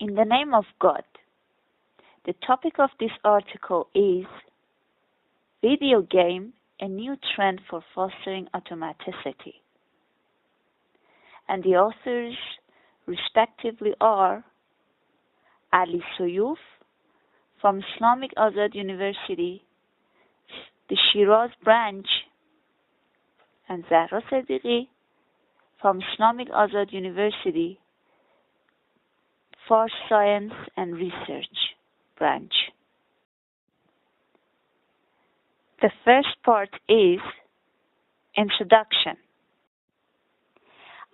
In the name of God. The topic of this article is Video Game, a new trend for fostering automaticity. And the authors respectively are Ali Soyoof from Islamic Azad University, the Shiraz Branch, and Zahra Sadiqi from Islamic Azad University, for Science and Research Branch. The first part is Introduction.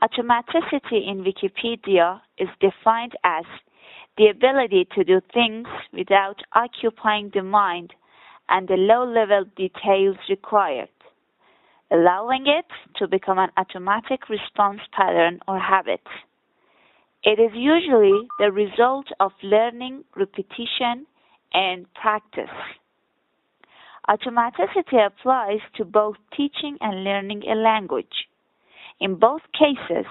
Automaticity in Wikipedia is defined as the ability to do things without occupying the mind and the low-level details required, allowing it to become an automatic response pattern or habit. It is usually the result of learning, repetition, and practice. Automaticity applies to both teaching and learning a language. In both cases,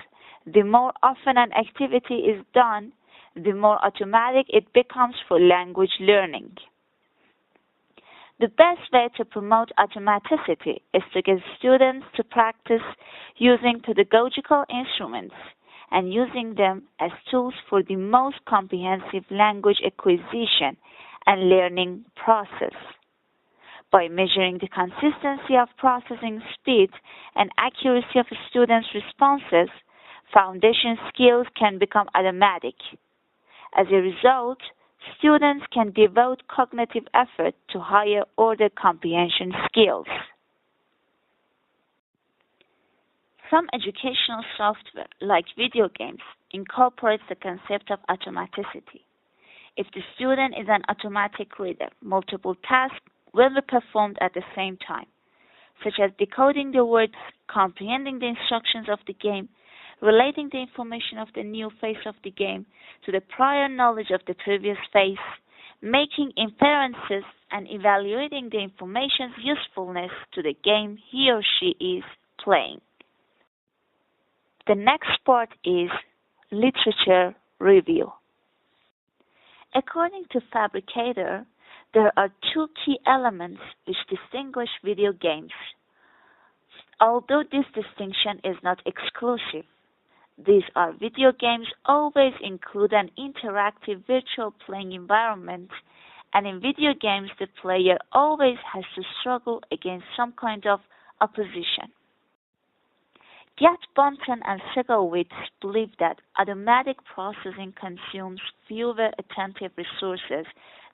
the more often an activity is done, the more automatic it becomes for language learning. The best way to promote automaticity is to get students to practice using pedagogical instruments and using them as tools for the most comprehensive language acquisition and learning process. By measuring the consistency of processing speed and accuracy of students' responses, foundation skills can become automatic. As a result, students can devote cognitive effort to higher order comprehension skills. Some educational software, like video games, incorporates the concept of automaticity. If the student is an automatic reader, multiple tasks will be performed at the same time, such as decoding the words, comprehending the instructions of the game, relating the information of the new phase of the game to the prior knowledge of the previous phase, making inferences, and evaluating the information's usefulness to the game he or she is playing. The next part is literature review. According to Fabricator, there are two key elements which distinguish video games. Although this distinction is not exclusive, these are video games always include an interactive virtual playing environment, and in video games the player always has to struggle against some kind of opposition. Yet Bunton and Segalwitz believe that automatic processing consumes fewer attentive resources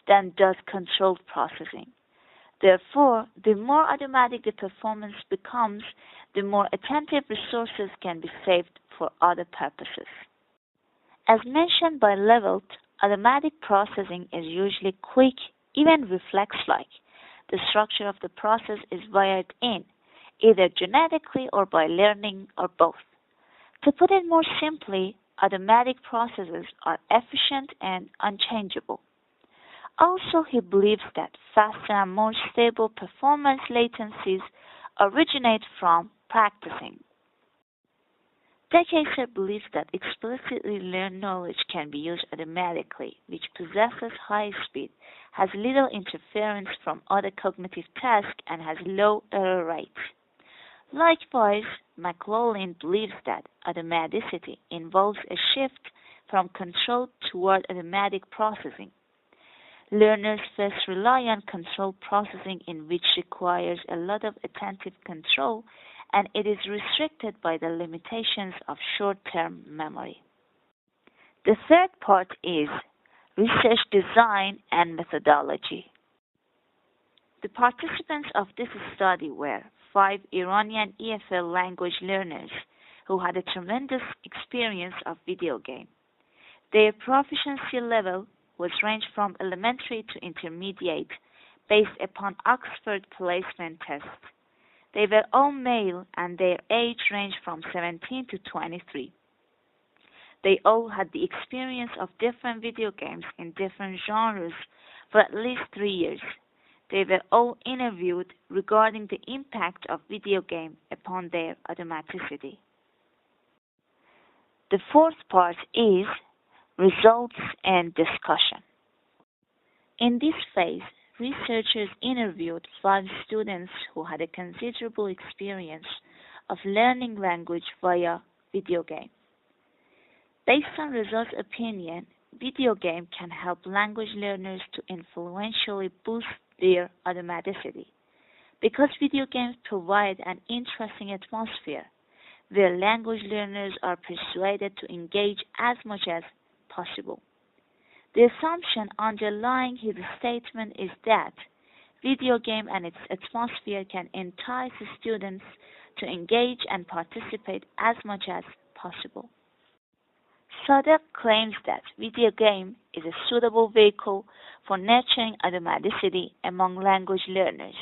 than does controlled processing. Therefore, the more automatic the performance becomes, the more attentive resources can be saved for other purposes. As mentioned by Levelt, automatic processing is usually quick, even reflex-like. The structure of the process is wired in, either genetically or by learning or both. To put it more simply, automatic processes are efficient and unchangeable. Also, he believes that faster and more stable performance latencies originate from practicing. Decatur believes that explicitly learned knowledge can be used automatically, which possesses high speed, has little interference from other cognitive tasks, and has low error rates. Likewise, McLaughlin believes that automaticity involves a shift from control toward automatic processing. Learners first rely on controlled processing, in which requires a lot of attentive control, and it is restricted by the limitations of short-term memory. The third part is research design and methodology. The participants of this study were 5 Iranian EFL language learners who had a tremendous experience of video game. Their proficiency level was ranged from elementary to intermediate based upon Oxford placement tests. They were all male and their age ranged from 17 to 23. They all had the experience of different video games in different genres for at least 3 years. They were all interviewed regarding the impact of video game upon their automaticity. The fourth part is results, and discussion. In this phase, researchers interviewed 5 students who had a considerable experience of learning language via video game. Based on results' opinion, video game can help language learners to influentially boost their automaticity. Because video games provide an interesting atmosphere where language learners are persuaded to engage as much as possible. The assumption underlying his statement is that video game and its atmosphere can entice students to engage and participate as much as possible. Sadek claims that video game is a suitable vehicle for nurturing automaticity among language learners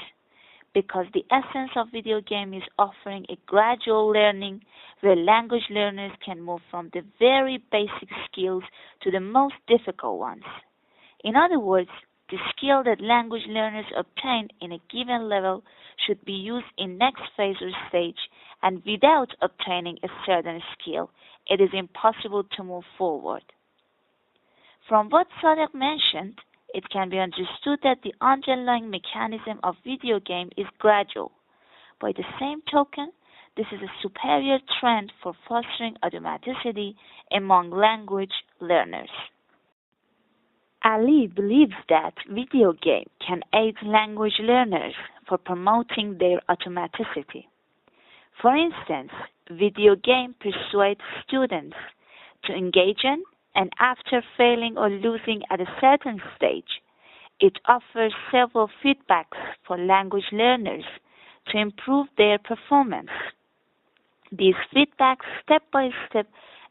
because the essence of video game is offering a gradual learning where language learners can move from the very basic skills to the most difficult ones. In other words, the skill that language learners obtain in a given level should be used in next phase or stage, and without obtaining a certain skill, it is impossible to move forward. From what Sadek mentioned, it can be understood that the underlying mechanism of video game is gradual. By the same token, this is a superior trend for fostering automaticity among language learners. Ali believes that video game can aid language learners for promoting their automaticity. For instance, video game persuades students to engage in, and after failing or losing at a certain stage, it offers several feedbacks for language learners to improve their performance. These feedbacks, step by step,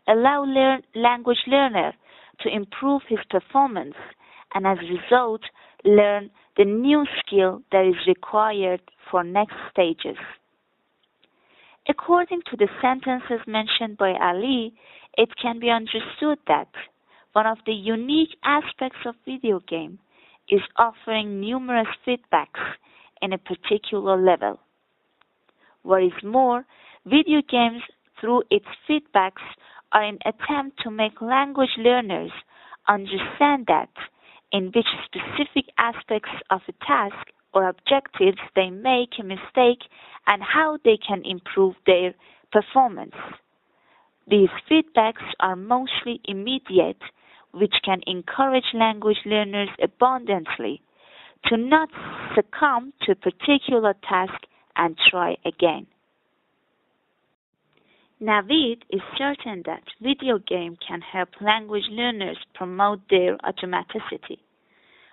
allow language learner to improve his performance and as a result learn the new skill that is required for next stages. According to the sentences mentioned by Ali, it can be understood that one of the unique aspects of video game is offering numerous feedbacks in a particular level. What is more, video games through its feedbacks are an attempt to make language learners understand that in which specific aspects of a task or objectives they make a mistake and how they can improve their performance. These feedbacks are mostly immediate, which can encourage language learners abundantly to not succumb to a particular task and try again. Navid is certain that video game can help language learners promote their automaticity.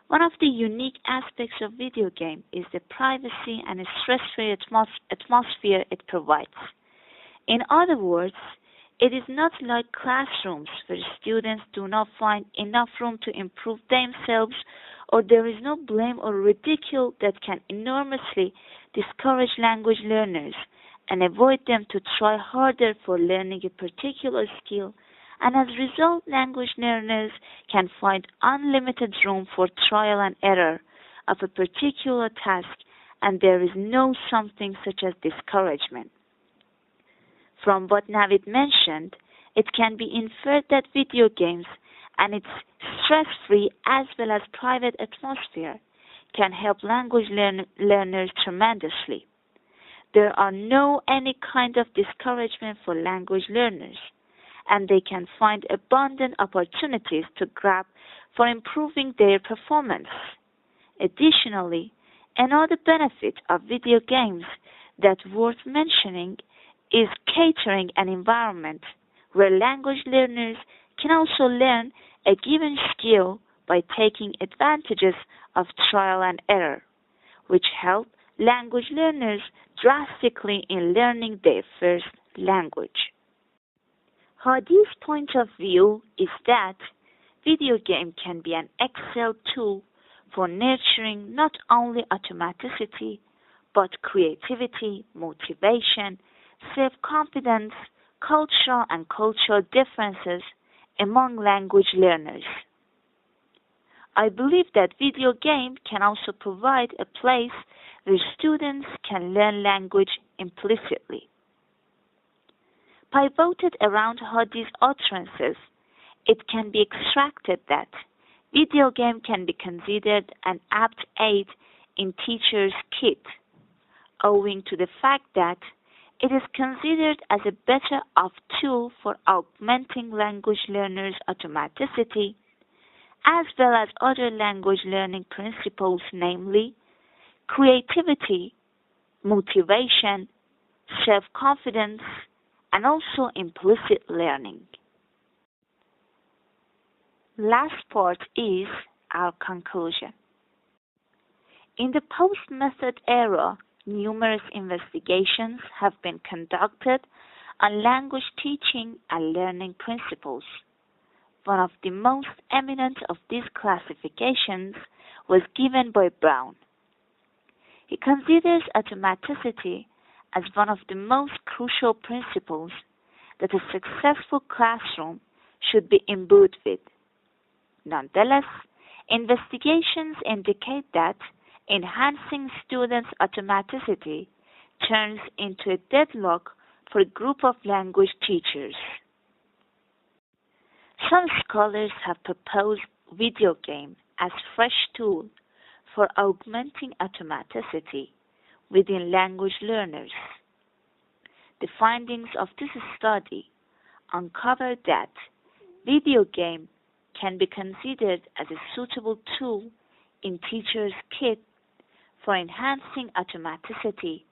One of the unique aspects of video game is the privacy and stress-free atmosphere it provides. In other words, it is not like classrooms where students do not find enough room to improve themselves, or there is no blame or ridicule that can enormously discourage language learners and avoid them to try harder for learning a particular skill, and as a result, language learners can find unlimited room for trial and error of a particular task, and there is no something such as discouragement. From what Navid mentioned, it can be inferred that video games and its stress-free as well as private atmosphere can help language learners tremendously. There are no any kind of discouragement for language learners, and they can find abundant opportunities to grab for improving their performance. Additionally, another benefit of video games that's worth mentioning is catering an environment where language learners can also learn a given skill by taking advantages of trial and error, which help language learners drastically in learning their first language. Hadi's point of view is that video game can be an excellent tool for nurturing not only automaticity, but creativity, motivation, self-confidence, cultural and cultural differences among language learners. I believe that video game can also provide a place where students can learn language implicitly. Pivoted around Hadi's utterances, it can be extracted that Videogame can be considered an apt aid in teachers' kit, owing to the fact that it is considered as a better off tool for augmenting language learners' automaticity, as well as other language learning principles, namely creativity, motivation, self-confidence, and also implicit learning. Last part is our conclusion. In the post-method era, numerous investigations have been conducted on language teaching and learning principles. One of the most eminent of these classifications was given by Brown. He considers automaticity as one of the most crucial principles that a successful classroom should be imbued with. Nonetheless, investigations indicate that enhancing students' automaticity turns into a deadlock for a group of language teachers. Some scholars have proposed Videogame as fresh tool for augmenting automaticity within language learners. The findings of this study uncovered that Videogame can be considered as a suitable tool in teachers' kit for enhancing automaticity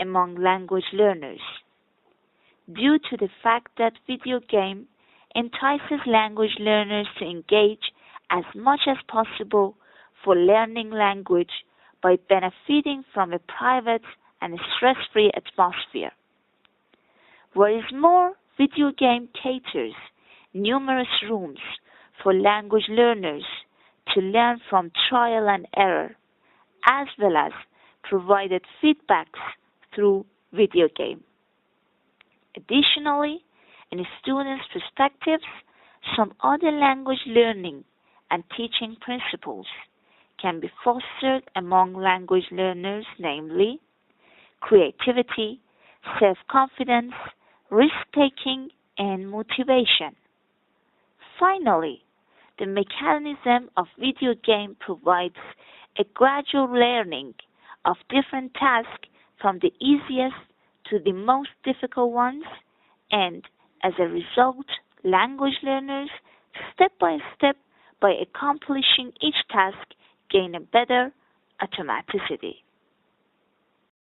among language learners. Due to the fact that Videogame entices language learners to engage as much as possible for learning language by benefiting from a private and stress-free atmosphere. What is more, Videogame caters numerous rooms for language learners to learn from trial and error, as well as provided feedbacks through Videogame. Additionally, in students' perspectives, some other language learning and teaching principles can be fostered among language learners, namely creativity, self-confidence, risk-taking, and motivation. Finally, the mechanism of Videogame provides a gradual learning of different tasks from the easiest to the most difficult ones, and as a result, language learners, step by step, by accomplishing each task, gain a better automaticity.